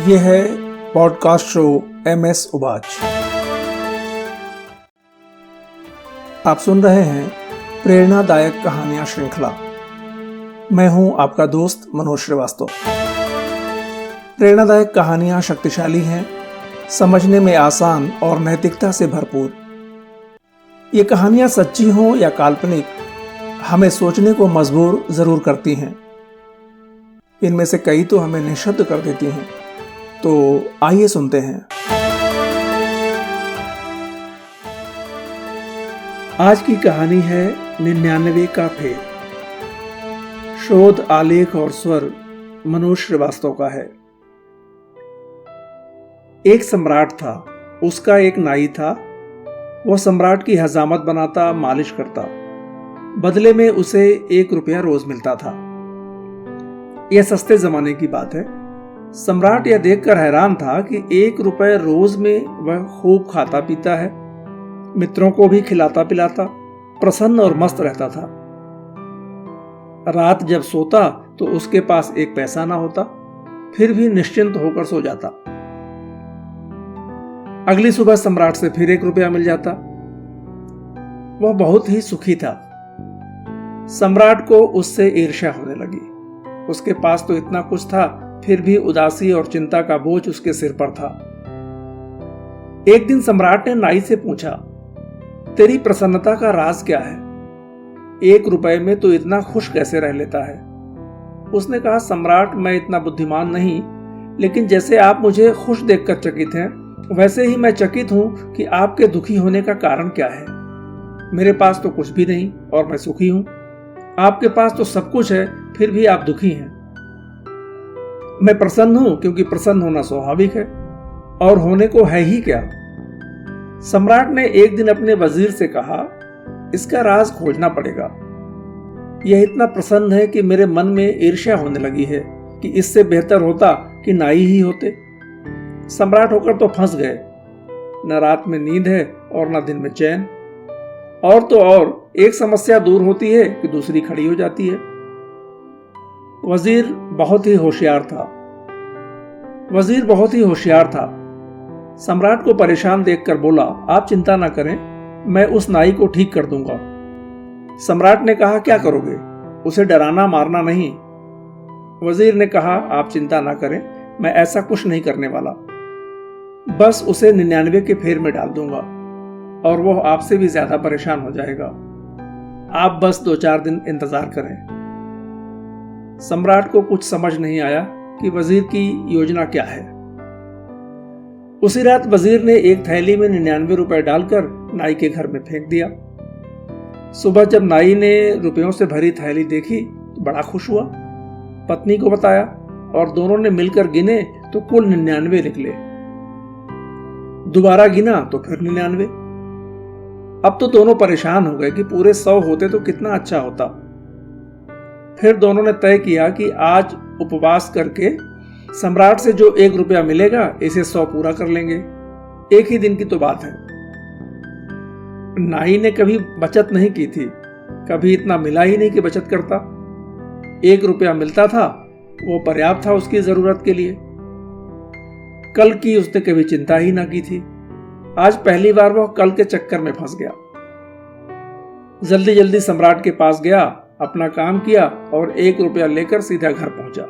ये है podcast show MS उबाच। आप सुन रहे हैं प्रेरणादायक कहानियां श्रृंखला। मैं हूं आपका दोस्त मनोज श्रीवास्तव। प्रेरणादायक कहानियां शक्तिशाली हैं, समझने में आसान और नैतिकता से भरपूर। ये कहानियां सच्ची हों या काल्पनिक, हमें सोचने को मजबूर जरूर करती हैं। इनमें से कई तो हमें निःशब्द कर देती हैं। तो आइए सुनते हैं। आज की कहानी है 99 का फेर। शोध, आलेख और स्वर मनोज श्रीवास्तव का है। एक सम्राट था, उसका एक नाई था। वह सम्राट की हजामत बनाता, मालिश करता। बदले में उसे 1 रुपया रोज मिलता था। यह सस्ते जमाने की बात है। सम्राट यह देखकर हैरान था कि 1 रुपये रोज में वह खूब खाता पीता है, मित्रों को भी खिलाता पिलाता, प्रसन्न और मस्त रहता था। रात जब सोता तो उसके पास 1 पैसा ना होता, फिर भी निश्चिंत होकर सो जाता। अगली सुबह सम्राट से फिर 1 रुपया मिल जाता। वह बहुत ही सुखी था। सम्राट को उससे ईर्ष्या होने लगी। उसके पास तो इतना कुछ था, फिर भी उदासी और चिंता का बोझ उसके सिर पर था। एक दिन सम्राट ने नाई से पूछा, तेरी प्रसन्नता का राज क्या है? 1 रुपए में तो इतना खुश कैसे रह लेता है? उसने कहा, सम्राट, मैं इतना बुद्धिमान नहीं, लेकिन जैसे आप मुझे खुश देखकर चकित हैं, वैसे ही मैं चकित हूं कि आपके दुखी होने का कारण क्या है। मेरे पास तो कुछ भी नहीं और मैं सुखी हूं। आपके पास तो सब कुछ है, फिर भी आप दुखी हैं। मैं प्रसन्न हूं क्योंकि प्रसन्न होना स्वाभाविक है, और होने को है ही क्या। सम्राट ने एक दिन अपने वजीर से कहा, इसका राज खोजना पड़ेगा। यह इतना प्रसन्न है कि मेरे मन में ईर्ष्या होने लगी है कि इससे बेहतर होता कि नाई ही होते। सम्राट होकर तो फंस गए। न रात में नींद है और न दिन में चैन। और तो और एक समस्या दूर होती है कि दूसरी खड़ी हो जाती है। वजीर बहुत ही होशियार था। सम्राट को परेशान देखकर बोला, आप चिंता ना करें, मैं उस नाई को ठीक कर दूंगा। सम्राट ने कहा, क्या करोगे? उसे डराना मारना नहीं। वजीर ने कहा, आप चिंता ना करें, मैं ऐसा कुछ नहीं करने वाला। बस उसे 99 के फेर में डाल दूंगा और वह आपसे भी ज्यादा परेशान हो जाएगा। आप बस 2-4 दिन इंतजार करें। सम्राट को कुछ समझ नहीं आया कि वजीर की योजना क्या है। उसी रात वजीर ने एक थैली में 99 रुपए डालकर नाई के घर में फेंक दिया। सुबह जब नाई ने रुपयों से भरी थैली देखी तो बड़ा खुश हुआ। पत्नी को बताया और दोनों ने मिलकर गिने तो कुल 99 निकले। दोबारा गिना तो फिर 99। अब तो दोनों परेशान हो गए कि पूरे 100 होते तो कितना अच्छा होता। फिर दोनों ने तय किया कि आज उपवास करके सम्राट से जो 1 रुपया मिलेगा, इसे 100 पूरा कर लेंगे। एक ही दिन की तो बात है। नाई ने कभी बचत नहीं की थी, कभी इतना मिला ही नहीं कि बचत करता। 1 रुपया मिलता था, वो पर्याप्त था उसकी जरूरत के लिए। कल की उसने कभी चिंता ही ना की थी। आज पहली बार वह कल के चक्कर में फंस गया। जल्दी जल्दी सम्राट के पास गया, अपना काम किया और 1 रुपया लेकर सीधा घर पहुंचा।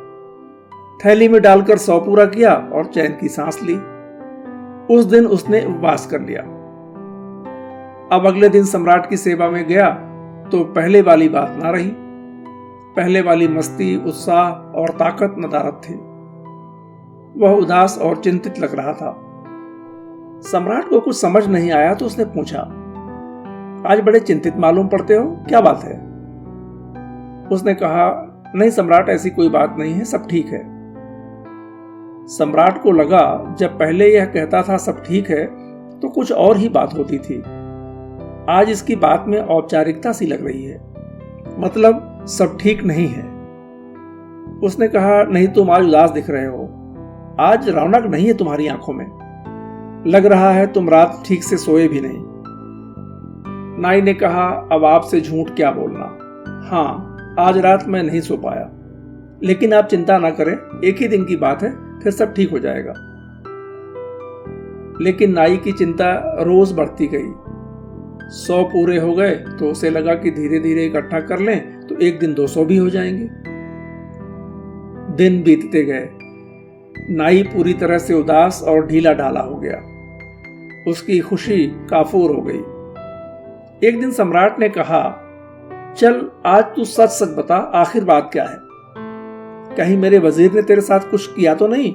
थैली में डालकर 100 पूरा किया और चैन की सांस ली। उस दिन उसने उपवास कर लिया। अब अगले दिन सम्राट की सेवा में गया तो पहले वाली बात ना रही। पहले वाली मस्ती, उत्साह और ताकत नदारद थी। वह उदास और चिंतित लग रहा था। सम्राट को कुछ समझ नहीं आया तो उसने पूछा, आज बड़े चिंतित मालूम पड़ते हो, क्या बात है? उसने कहा, नहीं सम्राट, ऐसी कोई बात नहीं है, सब ठीक है। सम्राट को लगा जब पहले यह कहता था सब ठीक है तो कुछ और ही बात होती थी। आज इसकी बात में औपचारिकता सी लग रही है, मतलब सब ठीक नहीं है। उसने कहा, नहीं, तुम आज उदास दिख रहे हो। आज रौनक नहीं है तुम्हारी आंखों में। लग रहा है तुम रात ठीक से सोए भी नहीं। नाई ने कहा, अब आपसे झूठ क्या बोलना। हाँ, आज रात मैं नहीं सो पाया, लेकिन आप चिंता ना करें, एक ही दिन की बात है, फिर सब ठीक हो जाएगा। लेकिन नाई की चिंता रोज बढ़ती गई। 100 पूरे हो गए तो उसे लगा कि धीरे धीरे इकट्ठा कर लें तो एक दिन 200 भी हो जाएंगे। दिन बीतते गए। नाई पूरी तरह से उदास और ढीला ढाला हो गया। उसकी खुशी काफूर हो गई। एक दिन सम्राट ने कहा, चल आज तू सच सच बता, आखिर बात क्या है? कहीं मेरे वजीर ने तेरे साथ कुछ किया तो नहीं?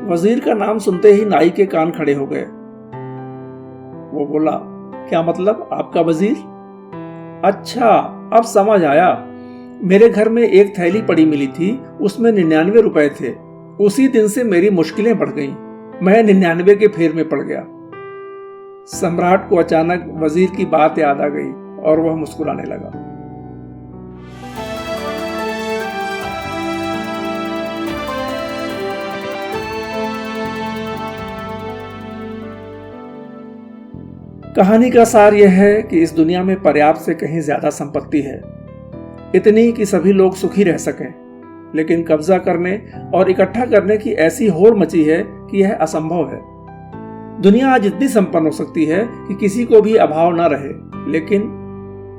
वजीर का नाम सुनते ही नाई के कान खड़े हो गए। वो बोला, क्या मतलब, आपका वजीर? अच्छा, अब समझ आया। मेरे घर में एक थैली पड़ी मिली थी, उसमें 99 रुपए थे। उसी दिन से मेरी मुश्किलें बढ़ गईं। मैं 99 के फेर में पड़ गया। सम्राट को अचानक वजीर की बात याद आ गई और वह मुस्कुराने लगा। कहानी का सार यह है कि इस दुनिया में पर्याप्त से कहीं ज्यादा संपत्ति है, इतनी कि सभी लोग सुखी रह सकें, लेकिन कब्जा करने और इकट्ठा करने की ऐसी होड़ मची है कि यह असंभव है। दुनिया आज इतनी संपन्न हो सकती है कि किसी को भी अभाव न रहे,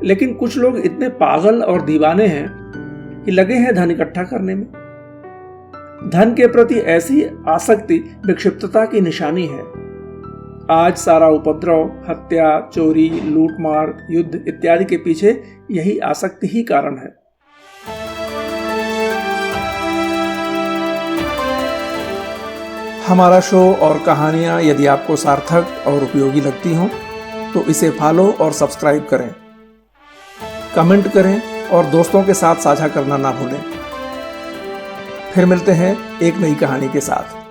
लेकिन कुछ लोग इतने पागल और दीवाने हैं कि लगे हैं धन इकट्ठा करने में। धन के प्रति ऐसी आसक्ति विक्षिप्तता की निशानी है। आज सारा उपद्रव, हत्या, चोरी, लूटमार, युद्ध इत्यादि के पीछे यही आसक्ति ही कारण है। हमारा शो और कहानियां यदि आपको सार्थक और उपयोगी लगती हों तो इसे फॉलो और सब्सक्राइब करें, कमेंट करें और दोस्तों के साथ साझा करना ना भूलें। फिर मिलते हैं एक नई कहानी के साथ।